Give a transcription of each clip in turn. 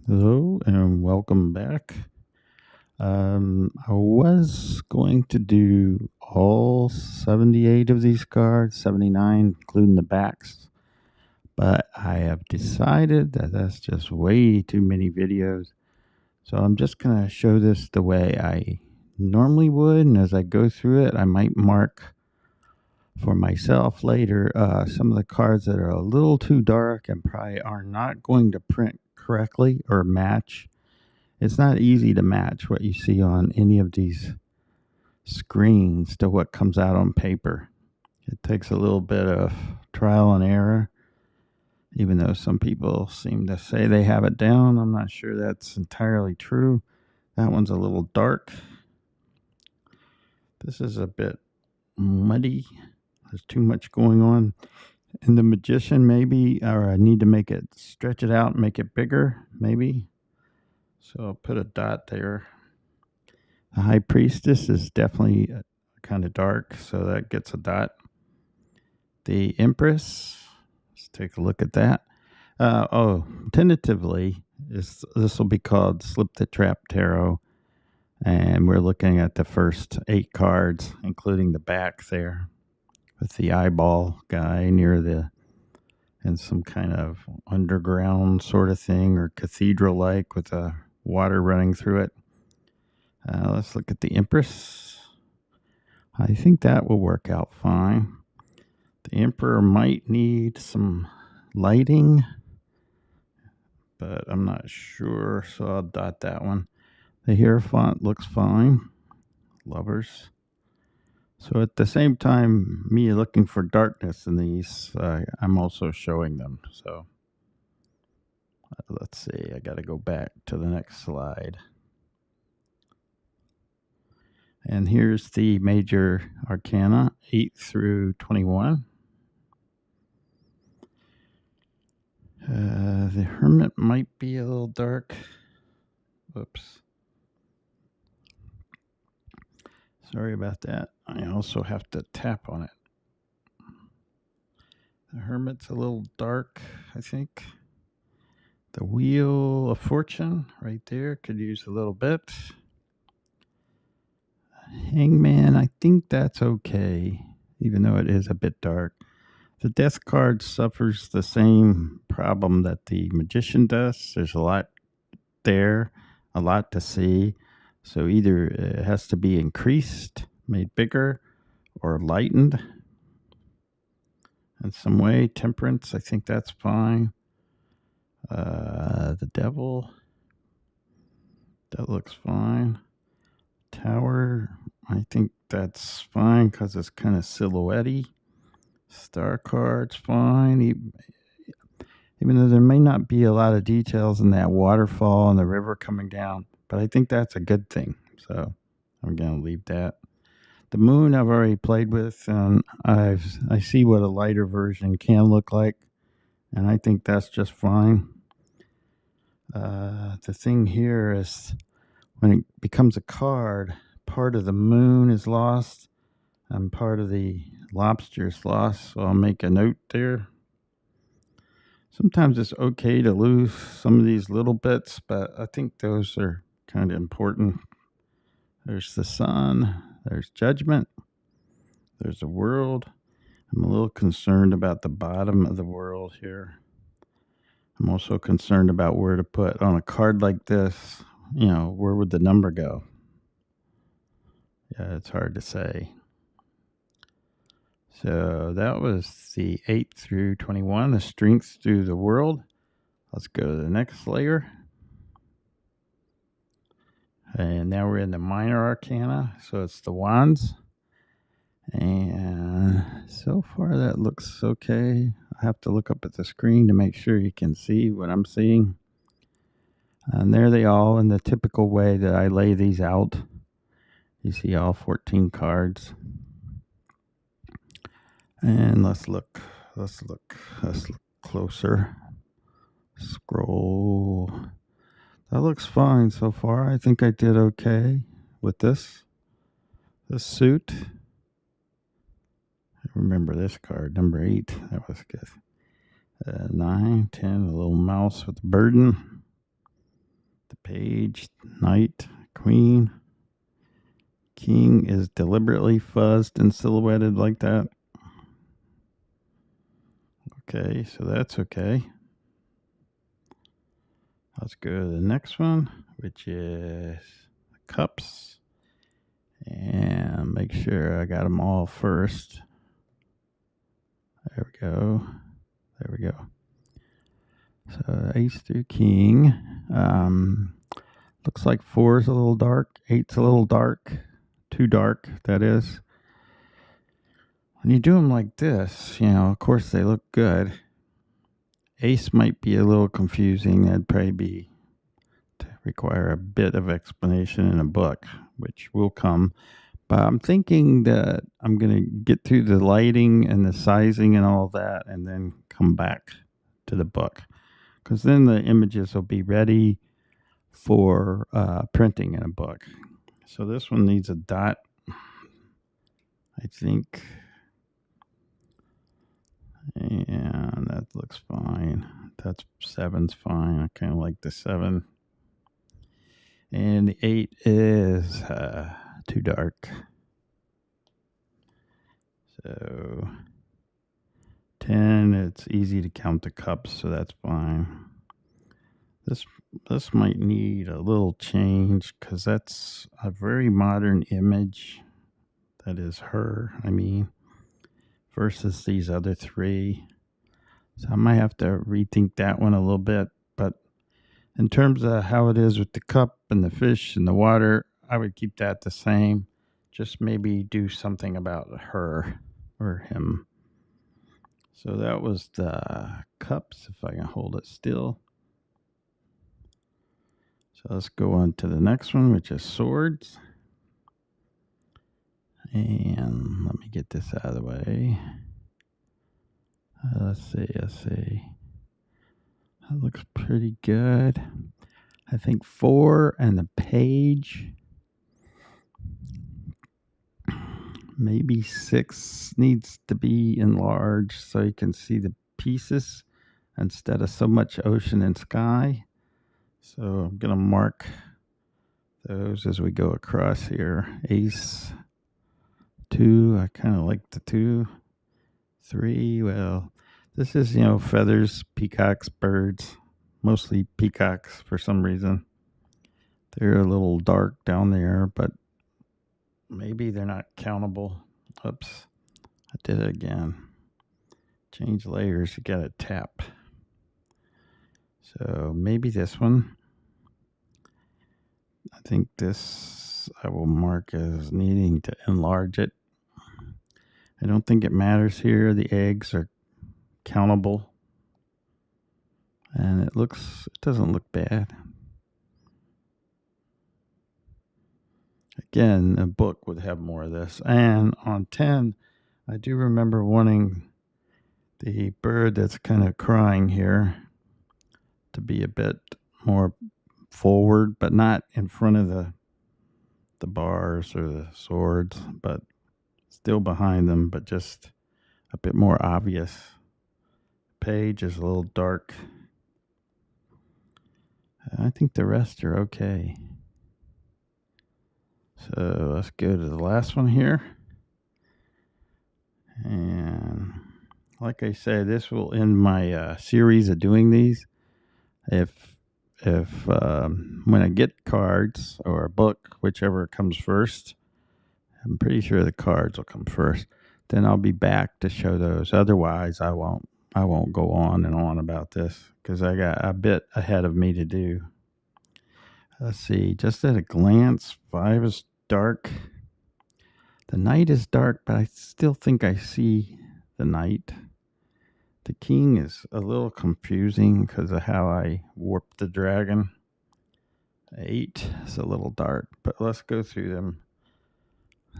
Hello and welcome back. I was going to do all 78 of these cards, 79, including the backs, but I have decided that that's just way too many videos. So I'm just going to show this the way I normally would, and as I go through it, I might mark for myself later some of the cards that are a little too dark and probably are not going to print correctly or match. It's not easy to match what you see on any of these screens to what comes out on paper. It takes a little bit of trial and error, even though some people seem to say they have it down. I'm not sure that's entirely true. That one's a little dark. This is a bit muddy. There's too much going on. And the magician, maybe, or I need to stretch it out and make it bigger, maybe. So I'll put a dot there. The high priestess is definitely kind of dark, so that gets a dot. The empress, let's take a look at that. Tentatively, this will be called Slip the Trap Tarot, and we're looking at the first 8 cards, including the back there, with the eyeball guy and some kind of underground sort of thing, or cathedral-like with water running through it. Let's look at the Empress. I think that will work out fine. The Emperor might need some lighting, but I'm not sure, so I'll dot that one. The Hierophant looks fine. Lovers. So at the same time, me looking for darkness in these, I'm also showing them. So let's see, I got to go back to the next slide. And here's the major arcana, 8 through 21. The Hermit might be a little dark. Whoops. Sorry about that. I also have to tap on it. The Hermit's a little dark, I think. The Wheel of Fortune right there could use a little bit. Hangman, I think that's okay, even though it is a bit dark. The Death card suffers the same problem that the Magician does. There's a lot there, a lot to see. So either it has to be increased, made bigger, or lightened in some way. Temperance, I think that's fine. The Devil, that looks fine. Tower, I think that's fine because it's kind of silhouette-y. Star card's fine, even though there may not be a lot of details in that waterfall and the river coming down, but I think that's a good thing, so I'm going to leave that. The moon I've already played with, and I see what a lighter version can look like, and I think that's just fine. The thing here is when it becomes a card, part of the moon is lost and part of the lobster is lost, so I'll make a note there. Sometimes it's okay to lose some of these little bits, but I think those are kind of important. There's the sun, there's judgment, there's the world. I'm a little concerned about the bottom of the world here. I'm also concerned about where to put on a card like this, where would the number go? Yeah, it's hard to say. So that was the 8 through 21, the strength through the world. Let's go to the next layer. And now we're in the minor arcana, so it's the wands. And so far that looks okay. I have to look up at the screen to make sure you can see what I'm seeing. And there they all in the typical way that I lay these out. You see all 14 cards. And let's look closer. Scroll. That looks fine so far. I think I did okay with this suit. I remember this card, number 8. That was good. 9, 10, a little mouse with a burden. Page, knight, queen. King is deliberately fuzzed and silhouetted like that. Okay, so that's okay. Let's go to the next one, which is cups. And make sure I got them all first. There we go. There we go. So ace through king. Looks like 4 is a little dark. 8's a little dark. Too dark, that is. When you do them like this, of course they look good. Ace might be a little confusing. That'd probably require a bit of explanation in a book, which will come. But I'm thinking that I'm going to get through the lighting and the sizing and all that and then come back to the book. Because then the images will be ready for printing in a book. So this one needs a dot, I think. And that looks fine. That's 7's fine. I kind of like the 7. And the 8 is too dark. So 10, it's easy to count the cups, so that's fine. This might need a little change because that's a very modern image. That is her, versus these other 3. So I might have to rethink that one a little bit. But in terms of how it is with the cup and the fish and the water, I would keep that the same. Just maybe do something about her or him. So that was the cups, if I can hold it still. So let's go on to the next one, which is swords. And let me get this out of the way. Let's see. That looks pretty good. I think 4 and the page. Maybe 6 needs to be enlarged so you can see the pieces instead of so much ocean and sky. So I'm going to mark those as we go across here. Ace, 2, I kind of like the 2. 3, well, this is, feathers, peacocks, birds, mostly peacocks for some reason. They're a little dark down there, but maybe they're not countable. Oops, I did it again. Change layers, you gotta tap. So maybe this one. I think this I will mark as needing to enlarge it. I don't think it matters here. The eggs are countable. And it doesn't look bad. Again, a book would have more of this. And on 10, I do remember wanting the bird that's kind of crying here to be a bit more forward, but not in front of the bars or the swords, but still behind them, but just a bit more obvious. Page is a little dark. I think the rest are okay. So let's go to the last one here. And like I said, this will end my series of doing these. If when I get cards or a book, whichever comes first, I'm pretty sure the cards will come first. Then I'll be back to show those. Otherwise, I won't go on and on about this because I got a bit ahead of me to do. Let's see. Just at a glance, 5 is dark. The knight is dark, but I still think I see the knight. The king is a little confusing because of how I warped the dragon. 8 is a little dark, but let's go through them.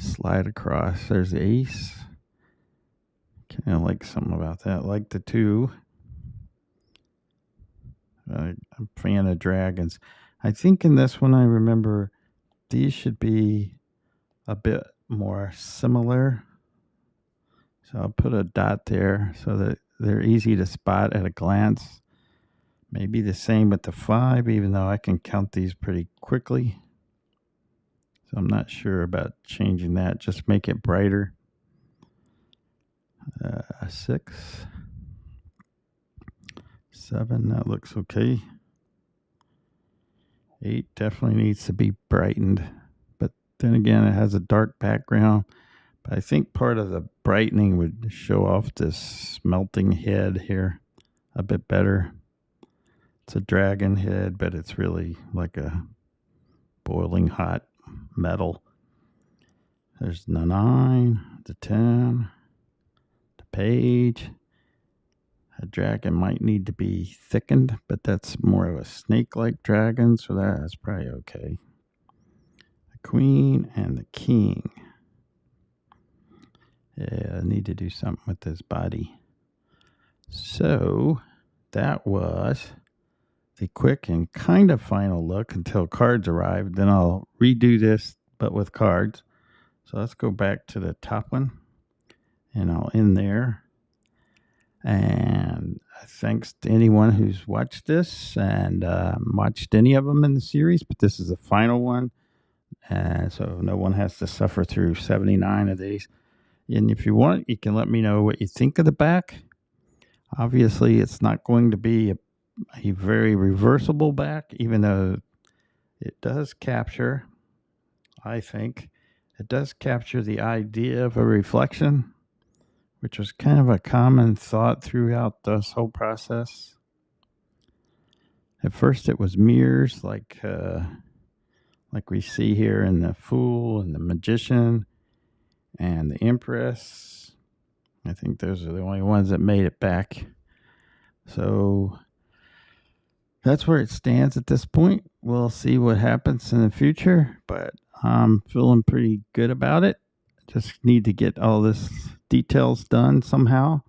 Slide across. There's the ace. Kind of like something about that. Like the 2. I'm a fan of dragons. I think in this one I remember these should be a bit more similar. So I'll put a dot there so that they're easy to spot at a glance. Maybe the same with the 5, even though I can count these pretty quickly. So I'm not sure about changing that. Just make it brighter. 6, 7, that looks okay. 8 definitely needs to be brightened. But then again, it has a dark background. But I think part of the brightening would show off this melting head here a bit better. It's a dragon head, but it's really like a boiling hot metal. There's the 9, the 10, the page. A dragon might need to be thickened, but that's more of a snake-like dragon, so that's probably okay. The queen and the king. Yeah, I need to do something with this body. So that was the quick and kind of final look until cards arrive. Then I'll redo this, but with cards. So let's go back to the top one, and I'll end there. And thanks to anyone who's watched this and watched any of them in the series, but this is the final one. So no one has to suffer through 79 of these. And if you want, you can let me know what you think of the back. Obviously, it's not going to be a very reversible back, even though it does capture, I think, it does capture the idea of a reflection, which was kind of a common thought throughout this whole process. At first, it was mirrors, like we see here in the Fool and the Magician and the Empress. I think those are the only ones that made it back. So that's where it stands at this point. We'll see what happens in the future, but I'm feeling pretty good about it. Just need to get all this details done somehow,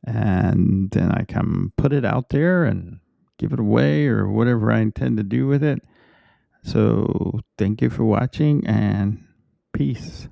and then I can put it out there and give it away or whatever I intend to do with it. So thank you for watching, and peace.